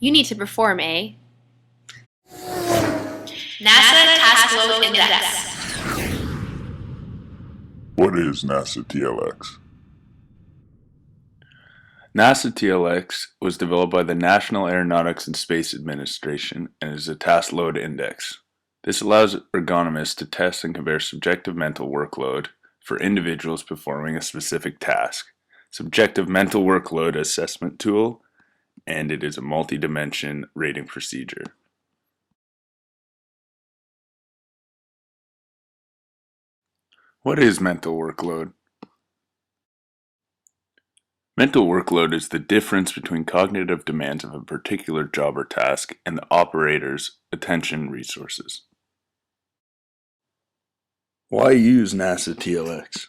You need to perform a NASA Task Load Index. What is NASA-TLX? NASA-TLX was developed by the National Aeronautics and Space Administration and is a task load index. This allows ergonomists to test and compare subjective mental workload for individuals performing a specific task. Subjective mental workload assessment tool, and it is a multi-dimension rating procedure. What is mental workload? Mental workload is the difference between cognitive demands of a particular job or task and the operator's attention resources. Why use NASA-TLX?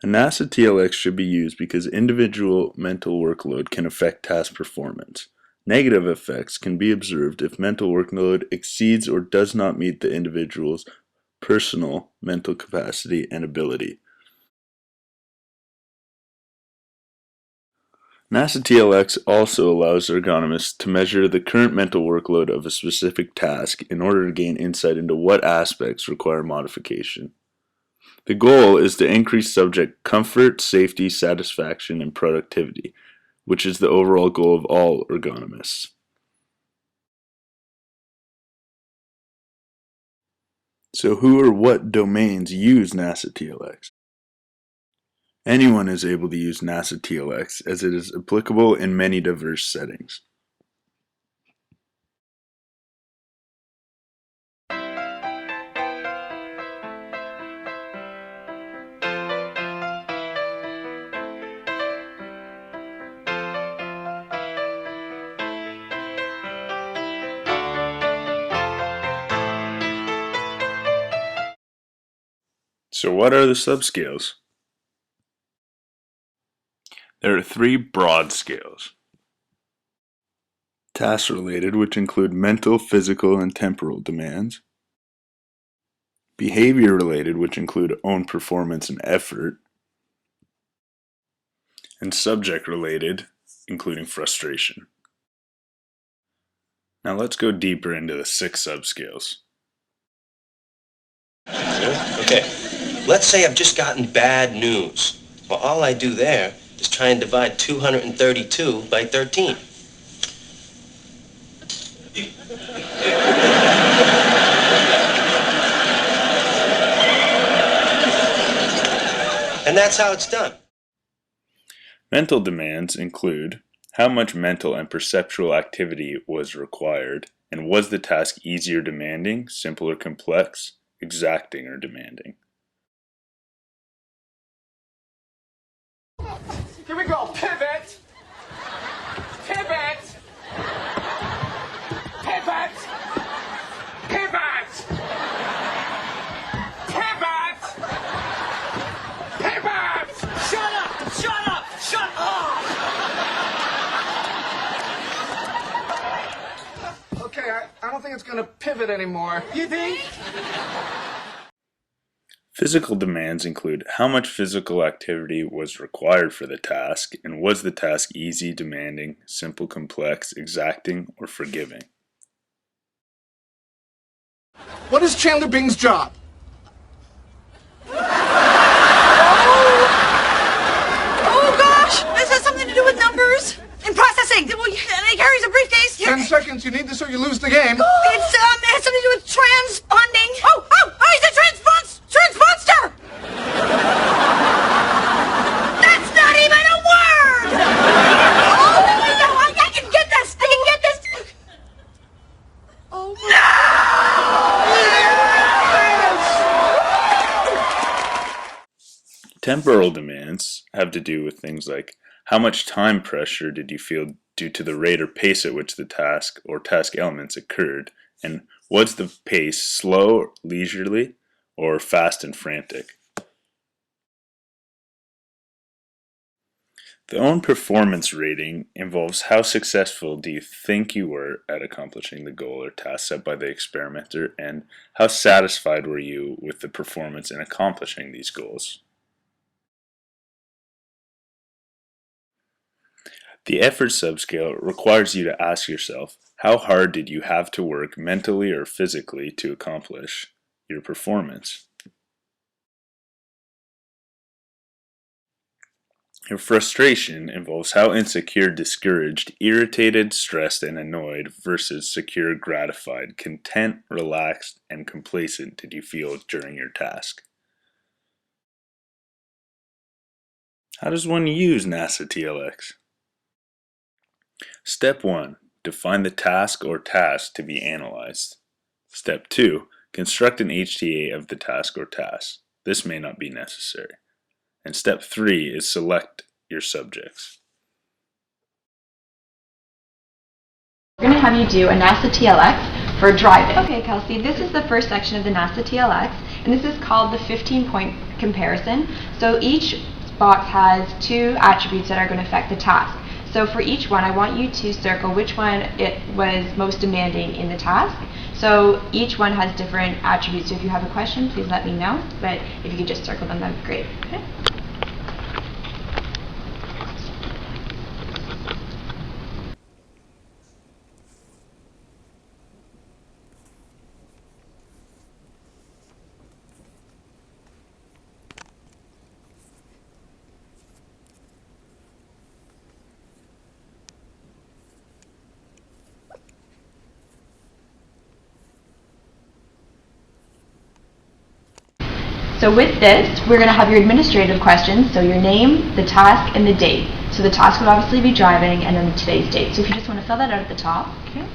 A NASA-TLX should be used because individual mental workload can affect task performance. Negative effects can be observed if mental workload exceeds or does not meet the individual's personal mental capacity and ability. NASA-TLX also allows ergonomists to measure the current mental workload of a specific task in order to gain insight into what aspects require modification. The goal is to increase subject comfort, safety, satisfaction, and productivity, which is the overall goal of all ergonomists. So who or what domains use NASA-TLX? Anyone is able to use NASA-TLX as it is applicable in many diverse settings. So what are the subscales? There are 3 broad scales. Task-related, which include mental, physical, and temporal demands. Behavior-related, which include own performance and effort. And subject-related, including frustration. Now let's go deeper into the 6 subscales. Okay, let's say I've just gotten bad news. Well, all I do there is try and divide 232 by 13. And that's how it's done. Mental demands include how much mental and perceptual activity was required, and was the task easy or demanding, simple or complex, exacting or demanding. Here we go. Pivot. Pivot. Pivot. Pivot. Pivot. Pivot. Shut up. Shut up. Shut up. Okay, I don't think it's going to pivot anymore. You think? Physical demands include how much physical activity was required for the task, and was the task easy, demanding, simple, complex, exacting, or forgiving. What is Chandler Bing's job? Oh gosh, this has something to do with numbers and processing. Well, and he carries a briefcase. 10 seconds, you need this or you lose the game. It has something to do with transponding. Oh, he's a transponster. That's not even a word. Oh no, I can get this. Oh no! Temporal demands have to do with things like how much time pressure did you feel due to the rate or pace at which the task or task elements occurred, and was the pace slow, leisurely, or fast and frantic. The own performance rating involves how successful do you think you were at accomplishing the goal or task set by the experimenter, and how satisfied were you with the performance in accomplishing these goals. The effort subscale requires you to ask yourself, how hard did you have to work mentally or physically to accomplish your performance? Your frustration involves how insecure, discouraged, irritated, stressed, and annoyed versus secure, gratified, content, relaxed, and complacent did you feel during your task. How does one use NASA-TLX? Step 1. Define the task or tasks to be analyzed. Step 2. Construct an HTA of the task or tasks. This may not be necessary. And step 3 is select your subjects. We're going to have you do a NASA-TLX for driving. Okay, Kelsey, this is the first section of the NASA-TLX, and this is called the 15-point comparison. So each box has 2 attributes that are going to affect the task. So for each one, I want you to circle which one it was most demanding in the task. So each one has different attributes. So if you have a question, please let me know. But if you could just circle them, that'd be great. Okay? So with this, we're going to have your administrative questions, so your name, the task, and the date. So the task would obviously be driving, and then today's date. So if you just want to fill that out at the top. Okay.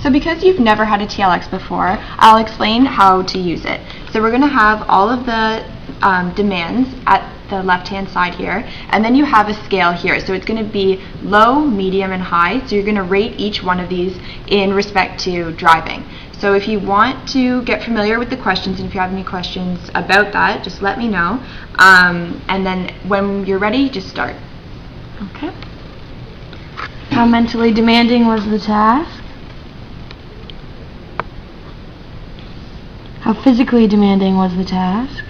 So because you've never had a TLX before, I'll explain how to use it. So we're going to have all of the demands at the left-hand side here, and then you have a scale here. So it's going to be low, medium, and high. So you're going to rate each one of these in respect to driving. So if you want to get familiar with the questions, and if you have any questions about that, just let me know. And then when you're ready, just start. Okay. How mentally demanding was the task? How physically demanding was the task?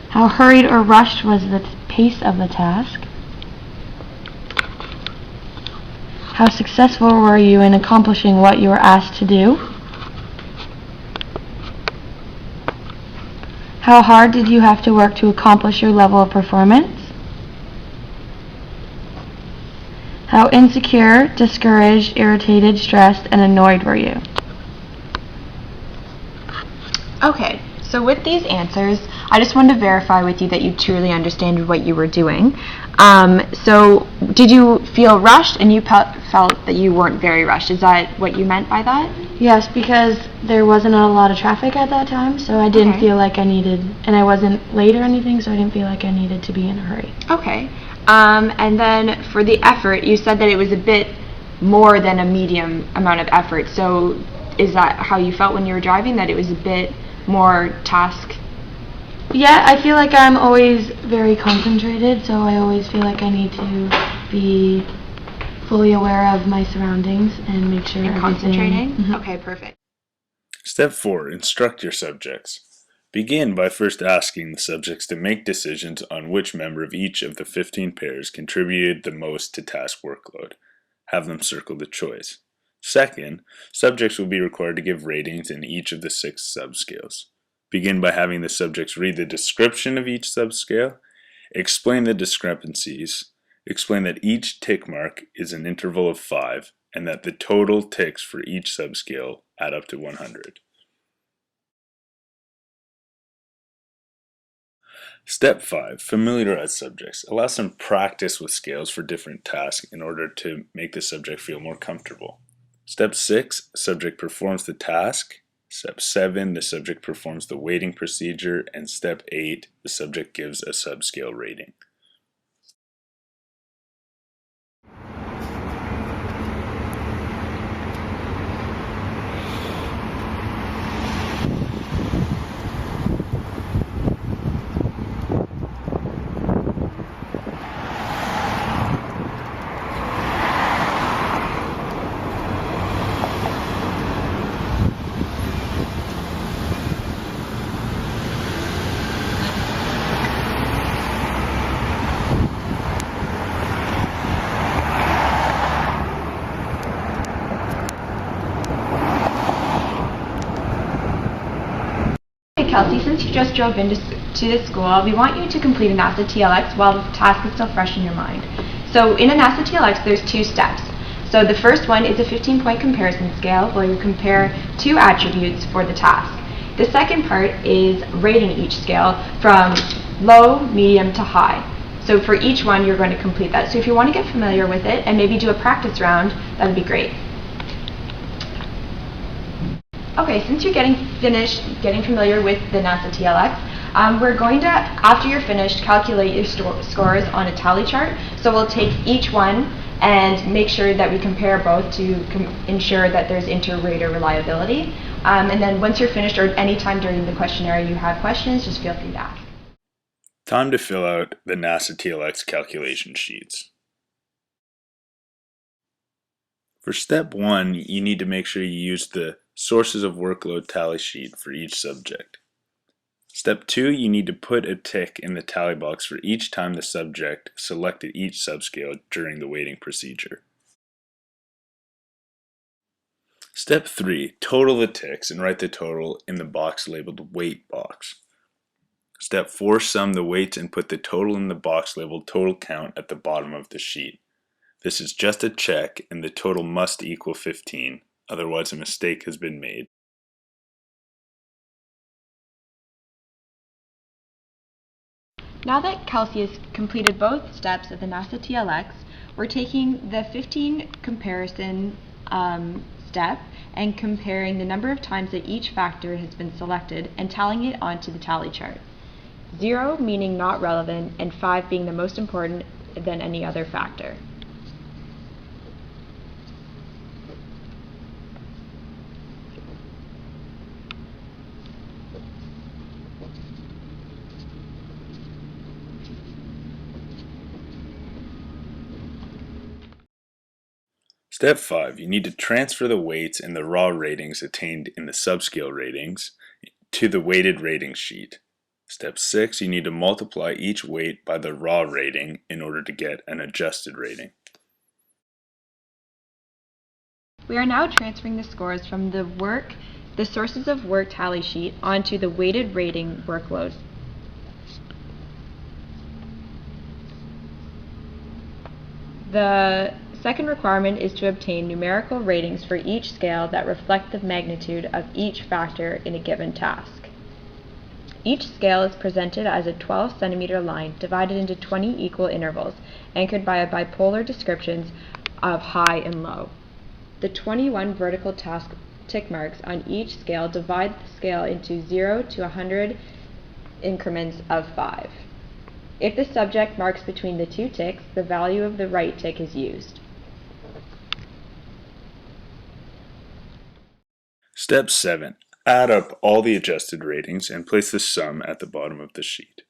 How hurried or rushed was the pace of the task? How successful were you in accomplishing what you were asked to do? How hard did you have to work to accomplish your level of performance? How insecure, discouraged, irritated, stressed, and annoyed were you? Okay, so with these answers, I just wanted to verify with you that you truly understand what you were doing. So did you feel rushed, and you felt that you weren't very rushed? Is that what you meant by that? Yes, because there wasn't a lot of traffic at that time, so I didn't feel like I needed, and I wasn't late or anything, so I didn't feel like I needed to be in a hurry. Okay. And then for the effort, you said that it was a bit more than a medium amount of effort. So is that how you felt when you were driving, that it was a bit more task? Yeah, I feel like I'm always very concentrated, so I always feel like I need to be fully aware of my surroundings and make sure And everything... concentrating? Mhm. Okay, perfect. Step 4. Instruct your subjects. Begin by first asking the subjects to make decisions on which member of each of the 15 pairs contributed the most to task workload. Have them circle the choice. Second, subjects will be required to give ratings in each of the 6 subscales. Begin by having the subjects read the description of each subscale, explain the discrepancies, explain that each tick mark is an interval of 5, and that the total ticks for each subscale add up to 100. Step 5. Familiarize subjects. Allow some practice with scales for different tasks in order to make the subject feel more comfortable. Step 6. Subject performs the task. Step 7. The subject performs the weighting procedure. And Step 8. The subject gives a subscale rating. just drove into to the school, we want you to complete a NASA-TLX while the task is still fresh in your mind. So in a NASA-TLX, there's 2 steps. So the first one is a 15-point comparison scale where you compare 2 attributes for the task. The second part is rating each scale from low, medium to high. So for each one, you're going to complete that. So if you want to get familiar with it and maybe do a practice round, that would be great. Okay, since you're getting familiar with the NASA-TLX, we're going to, after you're finished, calculate your scores on a tally chart. So we'll take each one and make sure that we compare both to ensure that there's inter-rater reliability. And then once you're finished, or any time during the questionnaire you have questions, just feel free to ask. Time to fill out the NASA-TLX calculation sheets. For step 1, you need to make sure you use the sources of workload tally sheet for each subject. Step 2, you need to put a tick in the tally box for each time the subject selected each subscale during the weighting procedure. Step 3, total the ticks and write the total in the box labeled weight box. Step 4, sum the weights and put the total in the box labeled total count at the bottom of the sheet. This is just a check and the total must equal 15, otherwise a mistake has been made. Now that Kelsey has completed both steps of the NASA-TLX, we're taking the 15 comparison step and comparing the number of times that each factor has been selected and tallying it onto the tally chart. 0 meaning not relevant and 5 being the most important than any other factor. Step 5, you need to transfer the weights and the raw ratings attained in the subscale ratings to the weighted rating sheet. Step 6, you need to multiply each weight by the raw rating in order to get an adjusted rating. We are now transferring the scores from the sources of work tally sheet onto the weighted rating workload. The second requirement is to obtain numerical ratings for each scale that reflect the magnitude of each factor in a given task. Each scale is presented as a 12 centimeter line divided into 20 equal intervals, anchored by bipolar descriptions of high and low. The 21 vertical task tick marks on each scale divide the scale into 0 to 100 increments of 5. If the subject marks between the 2 ticks, the value of the right tick is used. Step 7. Add up all the adjusted ratings and place the sum at the bottom of the sheet.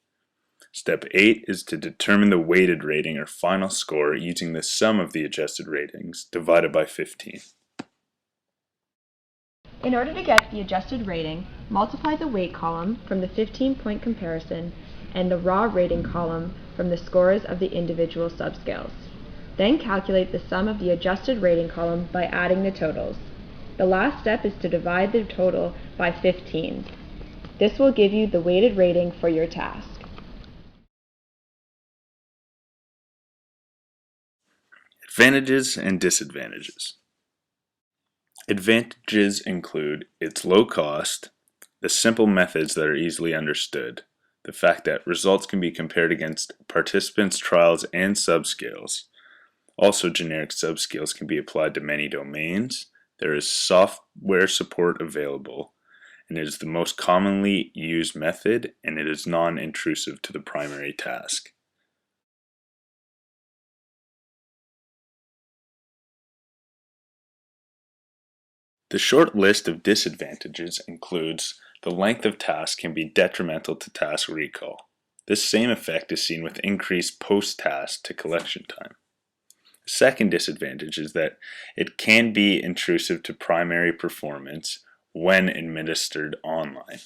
Step 8 is to determine the weighted rating or final score using the sum of the adjusted ratings divided by 15. In order to get the adjusted rating, multiply the weight column from the 15-point comparison and the raw rating column from the scores of the individual subscales. Then calculate the sum of the adjusted rating column by adding the totals. The last step is to divide the total by 15. This will give you the weighted rating for your task. Advantages and disadvantages. Advantages include its low cost, the simple methods that are easily understood, the fact that results can be compared against participants' trials and subscales. Also, generic subscales can be applied to many domains. There is software support available, and it is the most commonly used method, and it is non-intrusive to the primary task. The short list of disadvantages includes the length of task can be detrimental to task recall. This same effect is seen with increased post-task to collection time. The second disadvantage is that it can be intrusive to primary performance when administered online.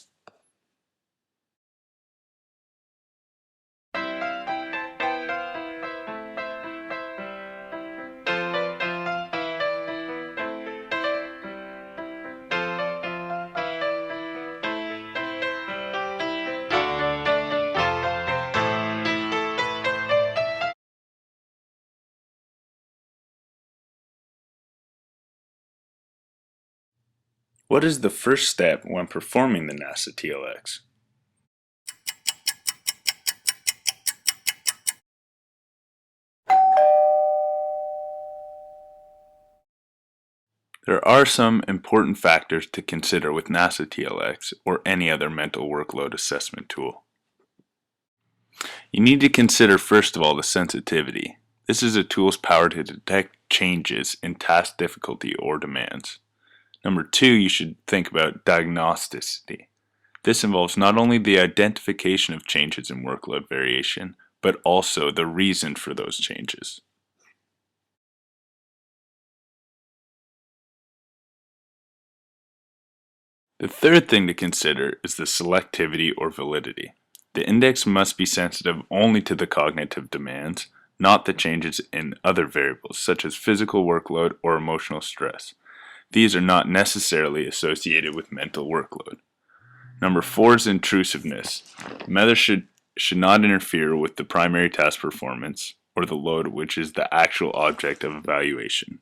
What is the first step when performing the NASA-TLX? There are some important factors to consider with NASA-TLX or any other mental workload assessment tool. You need to consider first of all the sensitivity. This is a tool's power to detect changes in task difficulty or demands. Number 2, you should think about diagnosticity. This involves not only the identification of changes in workload variation, but also the reason for those changes. The third thing to consider is the selectivity or validity. The index must be sensitive only to the cognitive demands, not the changes in other variables such as physical workload or emotional stress. These are not necessarily associated with mental workload. Number 4 is intrusiveness. The method should not interfere with the primary task performance or the load, which is the actual object of evaluation.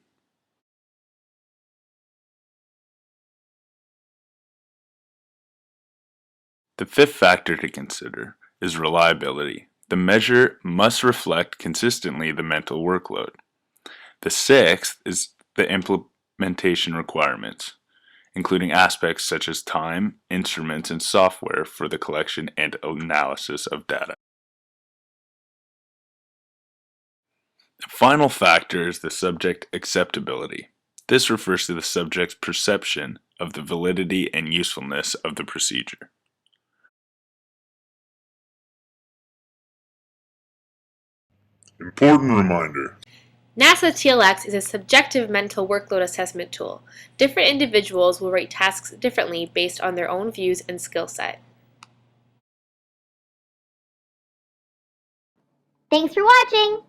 The fifth factor to consider is reliability. The measure must reflect consistently the mental workload. The sixth is the implementation requirements, including aspects such as time, instruments, and software for the collection and analysis of data. The final factor is the subject acceptability. This refers to the subject's perception of the validity and usefulness of the procedure. Important reminder. NASA-TLX is a subjective mental workload assessment tool. Different individuals will rate tasks differently based on their own views and skill set. Thanks for watching!